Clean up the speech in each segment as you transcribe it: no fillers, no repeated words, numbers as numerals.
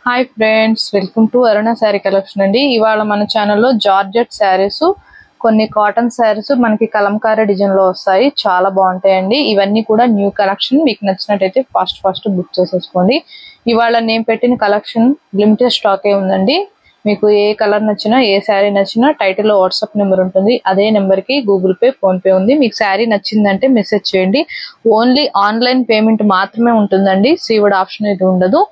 Hi friends, welcome to Aruna sari collection అండి. ఇవాళ మన ఛానల్లో జార్జెట్ శారీస్, కొన్ని కాటన్ శారీస్ మనకి కలంకారీ డిజైన్ లో వస్తాయి. చాలా బాగుంటాయండి. ఇవన్నీ కూడా న్యూ కలెక్షన్. మీకు నచ్చినట్టయితే ఫాస్ట్ బుక్ చేసేసుకోండి. ఇవాళ నేను పెట్టిన కలెక్షన్ లిమిటెడ్ స్టాకే ఉందండి. మీకు ఏ కలర్ నచ్చినా, ఏ శారీ నచ్చినా టైటిల్లో వాట్సాప్ నెంబర్ ఉంటుంది. అదే నెంబర్ కి గూగుల్ పే, ఫోన్ పే ఉంది. మీకు శారీ నచ్చిందంటే మెసేజ్ చేయండి. ఓన్లీ ఆన్లైన్ పేమెంట్ మాత్రమే ఉంటుందండి. సీవుడ్ ఆప్షన్ ఇది ఉండదు.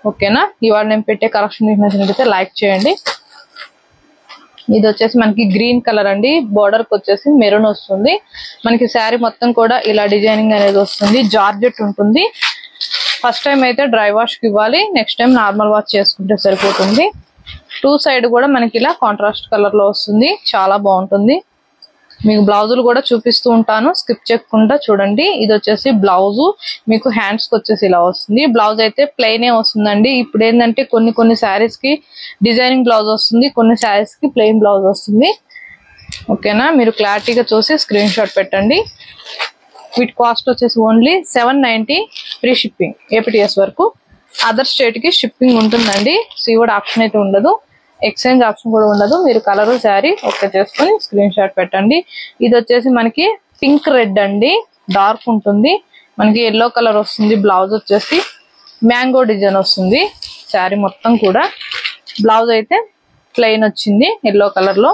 ఓకేనా? ఇవాళ నేను పెట్టే కలెక్షన్ మీకు నచ్చినట్లయితే లైక్ చేయండి. ఇది వచ్చేసి మనకి గ్రీన్ కలర్ అండి. బోర్డర్ కి వచ్చేసి మెరూన్ వస్తుంది. మనకి శారీ మొత్తం కూడా ఇలా డిజైనింగ్ అనేది వస్తుంది. జార్జెట్ ఉంటుంది. ఫస్ట్ టైం అయితే డ్రై వాష్ కి ఇవ్వాలి. నెక్స్ట్ టైం నార్మల్ వాష్ చేసుకుంటే సరిపోతుంది. టూ సైడ్ కూడా మనకి ఇలా కాంట్రాస్ట్ కలర్ లో వస్తుంది. చాలా బాగుంటుంది. మీకు బ్లౌజులు కూడా చూపిస్తూ ఉంటాను, స్కిప్ చేయకుండా చూడండి. ఇది వచ్చేసి బ్లౌజ్. మీకు హ్యాండ్స్ కి వచ్చేసి ఇలా వస్తుంది. బ్లౌజ్ అయితే ప్లెయినే వస్తుందండి. ఇప్పుడు ఏంటంటే కొన్ని శారీస్ కి డిజైనింగ్ బ్లౌజ్ వస్తుంది, కొన్ని శారీస్ కి ప్లెయిన్ బ్లౌజ్ వస్తుంది. ఓకేనా? మీరు క్లారిటీగా చూసి స్క్రీన్ షాట్ పెట్టండి. వీటి కాస్ట్ వచ్చేసి ఓన్లీ 790 ఫ్రీ షిప్పింగ్, ఏపీటీఎస్ వరకు. అదర్ స్టేట్ కి షిప్పింగ్ ఉంటుందండి. సీవుడ్ ఆప్షన్ అయితే ఉండదు. ఎక్స్చేంజ్ ఆప్షన్ కూడా ఉండదు. మీరు కలర్ శారీ ఓకే చేసుకొని స్క్రీన్ షాట్ పెట్టండి. ఇది వచ్చేసి మనకి పింక్ రెడ్ అండి. డార్క్ ఉంటుంది. మనకి ఎల్లో కలర్ వస్తుంది. బ్లౌజ్ వచ్చేసి మ్యాంగో డిజైన్ వస్తుంది. శారీ మొత్తం కూడా బ్లౌజ్ అయితే ప్లెయిన్ వచ్చింది ఎల్లో కలర్ లో.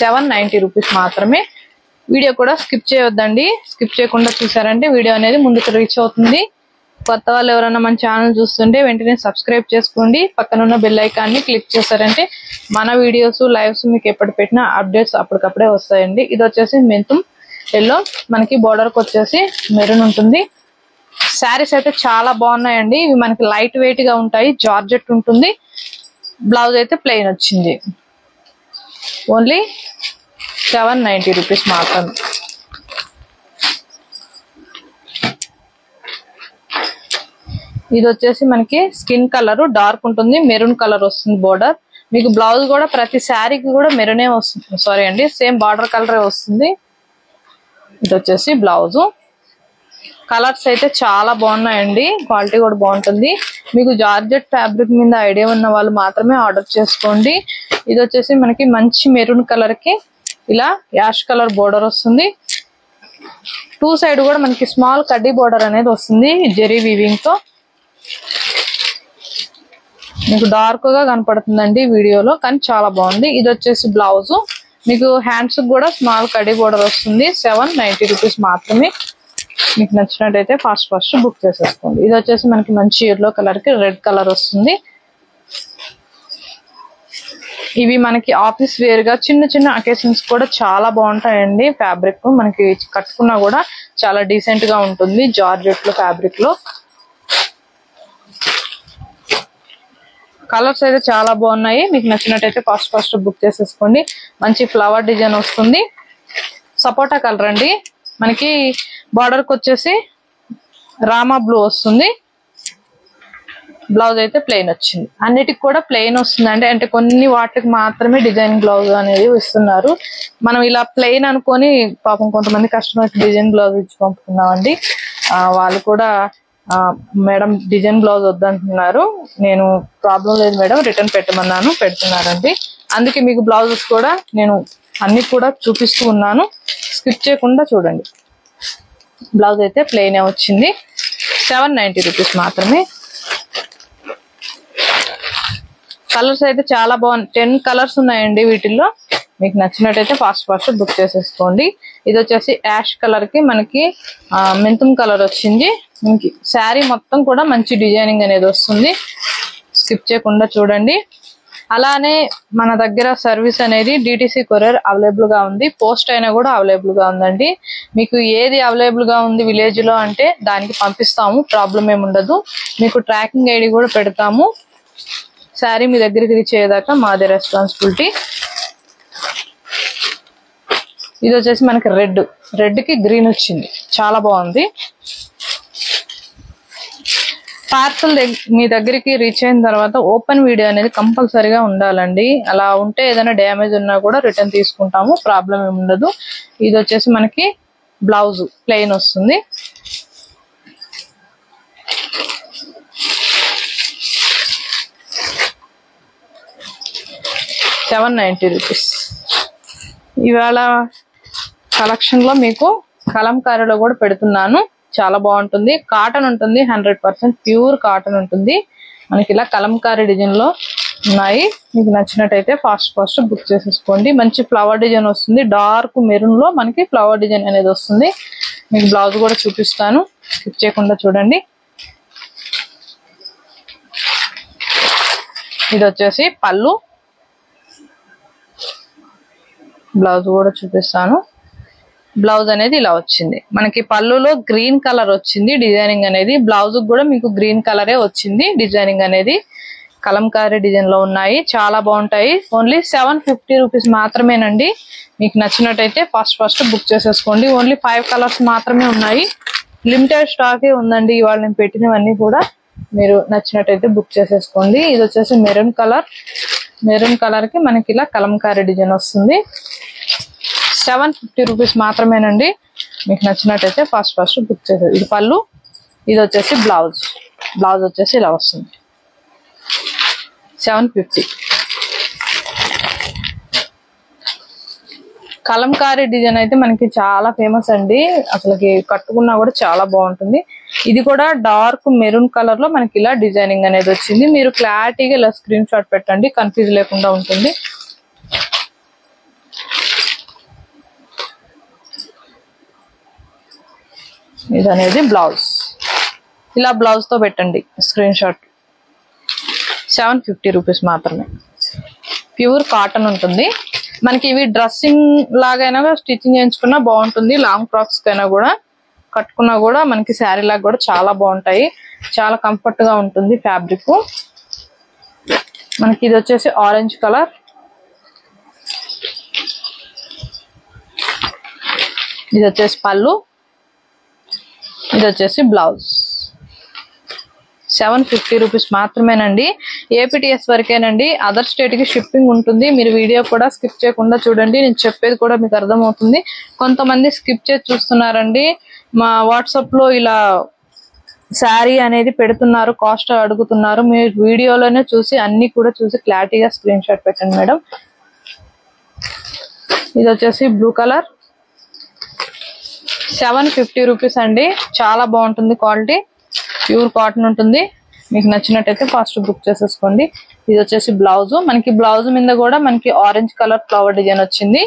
790 రూపీస్ మాత్రమే. వీడియో కూడా స్కిప్ చేయొద్దండి. స్కిప్ చేయకుండా చూసారంటే వీడియో అనేది ముందుకు రీచ్ అవుతుంది. కొత్త వాళ్ళు ఎవరైనా మన ఛానల్ చూస్తుంటే వెంటనే సబ్స్క్రైబ్ చేసుకోండి. పక్కనున్న బెల్ ఐకాన్ ని క్లిక్ చేశారంటే మన వీడియోస్, లైవ్స్ మీకు ఎప్పుడు పెట్టినా అప్డేట్స్ అప్పటికప్పుడే వస్తాయండి. ఇది వచ్చేసి మెంతుం ఎల్లో. మనకి బోర్డర్ కి వచ్చేసి మెరూన్ ఉంటుంది. శారీస్ అయితే చాలా బాగున్నాయండి. ఇవి మనకి లైట్ వెయిట్ గా ఉంటాయి. జార్జెట్ ఉంటుంది. బ్లౌజ్ అయితే ప్లెయిన్ వచ్చింది. ఓన్లీ 790 రూపీస్ మాత్రమే. ఇది వచ్చేసి మనకి స్కిన్ కలర్ డార్క్ ఉంటుంది. మెరూన్ కలర్ వస్తుంది బోర్డర్. మీకు బ్లౌజ్ కూడా ప్రతి శారీకి కూడా మెరూనే వస్తుంది. సారీ అండి, సేమ్ బార్డర్ కలరే వస్తుంది. ఇది వచ్చేసి బ్లౌజ్. కలర్స్ అయితే చాలా బాగున్నాయండి. క్వాలిటీ కూడా బాగుంటుంది. మీకు జార్జెట్ ఫ్యాబ్రిక్ మీద ఐడియా ఉన్న వాళ్ళు మాత్రమే ఆర్డర్ చేసుకోండి. ఇది వచ్చేసి మనకి మంచి మెరూన్ కలర్ కి ఇలా యాష్ కలర్ బోర్డర్ వస్తుంది. టూ సైడ్ కూడా మనకి స్మాల్ కడ్డీ బోర్డర్ అనేది వస్తుంది జెరీ వీవింగ్ తో. మీకు డార్క్ గా కనపడుతుందండి వీడియోలో, కానీ చాలా బాగుంది. ఇది వచ్చేసి బ్లౌజ్. మీకు హ్యాండ్స్ కూడా స్మాల్ కడ్డీ బోర్డర్ వస్తుంది. 790 రూపీస్ మాత్రమే. మీకు నచ్చినట్టయితే ఫాస్ట్ బుక్ చేసేసుకోండి. ఇది వచ్చేసి మనకి మంచి ఎల్లో కలర్ కి రెడ్ కలర్ వస్తుంది. ఇవి మనకి ఆఫీస్ వేర్ గా చిన్న అకేషన్స్ కూడా చాలా బాగుంటాయండి. ఫ్యాబ్రిక్ మనకి కట్టుకున్నా కూడా చాలా డీసెంట్ గా ఉంటుంది జార్జెట్ లో, ఫ్యాబ్రిక్ లో. కలర్స్ అయితే చాలా బాగున్నాయి. మీకు నచ్చినట్టయితే ఫాస్ట్ బుక్ చేసేసుకోండి. మంచి ఫ్లవర్ డిజైన్ వస్తుంది. సపోటా కలర్ అండి. మనకి బార్డర్ కి వచ్చేసి రామా బ్లూ వస్తుంది. బ్లౌజ్ అయితే ప్లెయిన్ వచ్చింది. అన్నిటికి కూడా ప్లెయిన్ వస్తుందండి. అంటే కొన్ని వాటికి మాత్రమే డిజైన్ బ్లౌజ్ అనేది ఇస్తున్నారు. మనం ఇలా ప్లెయిన్ అనుకొని పాపం కొంతమంది కస్టమర్స్ డిజైన్ బ్లౌజ్ ఇచ్చి పంపుతున్నామండి. వాళ్ళు కూడా మేడం డిజైన్ బ్లౌజ్ వద్దంటున్నారు. నేను ప్రాబ్లం లేదు మేడం, రిటర్న్ పెట్టమన్నాను, పెడుతున్నారండి. అందుకే మీకు బ్లౌజెస్ కూడా నేను అన్ని కూడా చూపిస్తూ ఉన్నాను. స్కిప్ చేయకుండా చూడండి. బ్లౌజ్ అయితే ప్లెయిన్ వచ్చింది. 790 రూపీస్ మాత్రమే. కలర్స్ అయితే చాలా బాగున్నాయి. 10 కలర్స్ ఉన్నాయండి వీటిల్లో. మీకు నచ్చినట్టయితే ఫాస్ట్ బుక్ చేసేసుకోండి. ఇది వచ్చేసి యాష్ కలర్ కి మనకి మెంతుం కలర్ వచ్చింది. మనకి శారీ మొత్తం కూడా మంచి డిజైనింగ్ అనేది వస్తుంది. స్కిప్ చేయకుండా చూడండి. అలానే మన దగ్గర సర్వీస్ అనేది డిటిసి కొరియర్ అవైలబుల్ గా ఉంది. పోస్ట్ అయినా కూడా అవైలబుల్ గా ఉందండి. మీకు ఏది అవైలబుల్ గా ఉంది విలేజ్ లో అంటే దానికి పంపిస్తాము. ప్రాబ్లం ఏముండదు. మీకు ట్రాకింగ్ ఐడి కూడా పెడతాము. శారీ మీ దగ్గరికి రీచ్ అయ్యేదాకా మాదే రెస్పాన్సిబిలిటీ. ఇది వచ్చేసి మనకి రెడ్ కి గ్రీన్ వచ్చింది. చాలా బాగుంది. పార్సల్ మీ దగ్గరికి రీచ్ అయిన తర్వాత ఓపెన్ వీడియో అనేది కంపల్సరీగా ఉండాలండి. అలా ఉంటే ఏదైనా డ్యామేజ్ ఉన్నా కూడా రిటర్న్ తీసుకుంటాము. ప్రాబ్లం ఏమి ఉండదు. ఇది వచ్చేసి మనకి బ్లౌజ్ ప్లెయిన్ వస్తుంది. 790 రూపీస్. ఇవాళ కలెక్షన్ లో మీకు కలంకారీలో కూడా పెడుతున్నాను. చాలా బాగుంటుంది. కాటన్ ఉంటుంది, 100% ప్యూర్ కాటన్ ఉంటుంది. మనకి ఇలా కలంకారీ డిజైన్ లో ఉన్నాయి. మీకు నచ్చినట్టయితే ఫాస్ట్ బుక్ చేసేసుకోండి. మంచి ఫ్లవర్ డిజైన్ వస్తుంది. డార్క్ మెరూన్ లో మనకి ఫ్లవర్ డిజైన్ అనేది వస్తుంది. మీకు బ్లౌజ్ కూడా చూపిస్తాను, స్కిప్ చేయకుండా చూడండి. ఇది వచ్చేసి పళ్ళు, బ్లౌజ్ కూడా చూపిస్తాను. బ్లౌజ్ అనేది ఇలా వచ్చింది. మనకి పళ్ళులో గ్రీన్ కలర్ వచ్చింది డిజైనింగ్ అనేది. బ్లౌజ్ కూడా మీకు గ్రీన్ కలరే వచ్చింది డిజైనింగ్ అనేది. కలంకారీ డిజైన్ లో ఉన్నాయి, చాలా బాగుంటాయి. ఓన్లీ 750 రూపీస్ మాత్రమేనండి. మీకు నచ్చినట్టయితే ఫాస్ట్ బుక్ చేసేసుకోండి. ఓన్లీ 5 కలర్స్ మాత్రమే ఉన్నాయి. లిమిటెడ్ స్టాకే ఉందండి. ఇవాళ నేను పెట్టినవన్నీ కూడా మీరు నచ్చినట్టయితే బుక్ చేసేసుకోండి. ఇది వచ్చేసి మెరూన్ కలర్. మెరూన్ కలర్ కి మనకి ఇలా కలంకారీ డిజైన్ వస్తుంది. 750 రూపీస్ మాత్రమేనండి. మీకు నచ్చినట్టయితే ఫాస్ట్ బుక్ చేసేది. ఇది పళ్ళు, ఇది వచ్చేసి బ్లౌజ్. బ్లౌజ్ వచ్చేసి ఇలా వస్తుంది. 750. కలంకారీ డిజైన్ అయితే మనకి చాలా ఫేమస్ అండి. అసలుకి కట్టుకున్నా కూడా చాలా బాగుంటుంది. ఇది కూడా డార్క్ మెరూన్ కలర్ లో మనకి ఇలా డిజైనింగ్ అనేది వచ్చింది. మీరు క్లారిటీగా ఇలా స్క్రీన్ షాట్ పెట్టండి, కన్ఫ్యూజ్ లేకుండా ఉంటుంది. ఇది అనేది బ్లౌజ్. ఇలా బ్లౌజ్ తో పెట్టండి స్క్రీన్ షాట్. 750 రూపీస్ మాత్రమే. ప్యూర్ కాటన్ ఉంటుంది. మనకి ఇవి డ్రెస్సింగ్ లాగైనా స్టిచ్చింగ్ చేయించుకున్నా బాగుంటుంది. లాంగ్ ఫ్రాక్స్ కైనా కూడా కట్టుకున్నా కూడా మనకి శారీ లాగా కూడా చాలా బాగుంటాయి. చాలా కంఫర్ట్ గా ఉంటుంది ఫ్యాబ్రిక్. మనకి ఇది వచ్చేసి ఆరెంజ్ కలర్. ఇది వచ్చేసి పళ్ళు, ఇది వచ్చేసి బ్లౌజ్. 750 రూపీస్ మాత్రమేనండి. ఏపీటీఎస్ వరకేనండి. అదర్ స్టేట్ కి షిప్పింగ్ ఉంటుంది. మీరు వీడియో కూడా స్కిప్ చేయకుండా చూడండి. నేను చెప్పేది కూడా మీకు అర్థమవుతుంది. కొంతమంది స్కిప్ చేసి చూస్తున్నారండి. మా వాట్సాప్ లో ఇలా శారీ అనేది పెడుతున్నారు, కాస్ట్ అడుగుతున్నారు. మీరు వీడియోలోనే చూసి అన్ని కూడా చూసి క్లారిటీగా స్క్రీన్ షాట్ పెట్టండి మేడం. ఇది వచ్చేసి బ్లూ కలర్. 750 రూపీస్ అండి. చాలా బాగుంటుంది క్వాలిటీ. ప్యూర్ కాటన్ ఉంటుంది. మీకు నచ్చినట్టయితే ఫాస్ట్ బుక్ చేసేసుకోండి. ఇది వచ్చేసి బ్లౌజ్. మనకి బ్లౌజ్ మీద కూడా మనకి ఆరెంజ్ కలర్ ఫ్లవర్ డిజైన్ వచ్చింది.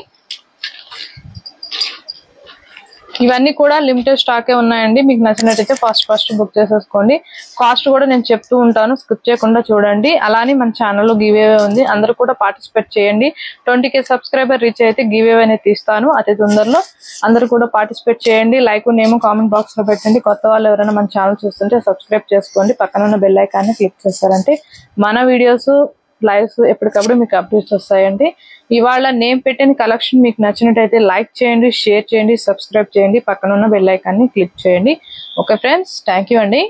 ఇవన్నీ కూడా లిమిటెడ్ స్టాకే ఉన్నాయండి. మీకు నచ్చినట్టయితే ఫాస్ట్ బుక్ చేసేసుకోండి. కాస్ట్ కూడా నేను చెప్తూ ఉంటాను, స్కిప్ చేయకుండా చూడండి. అలానే మన ఛానల్లో గివ్ అవే ఉంది, అందరూ కూడా పార్టిసిపేట్ చేయండి. 20K సబ్స్క్రైబర్ రీచ్ అయితే గివ్ అవే అనేది తీస్తాను అతి తొందరలో. అందరూ కూడా పార్టిసిపేట్ చేయండి. లైక్ నేమో కామెంట్ బాక్స్ లో పెట్టండి. కొత్త వాళ్ళు ఎవరైనా మన ఛానల్ చూస్తుంటే సబ్స్క్రైబ్ చేసుకోండి. పక్కన ఉన్న బెల్ ఐకాన్ని క్లిక్ చేస్తారంటే మన వీడియోస్ లైవ్స్ ఎప్పటికప్పుడు మీకు అప్డేట్స్ వస్తాయండి. ఇవాళ నేను పెట్టిన కలెక్షన్ మీకు నచ్చినట్టయితే లైక్ చేయండి, షేర్ చేయండి, సబ్స్క్రైబ్ చేయండి. పక్కన ఉన్న బెల్ ఐకాన్ని క్లిక్ చేయండి. ఓకే ఫ్రెండ్స్, థ్యాంక్ యూ అండి.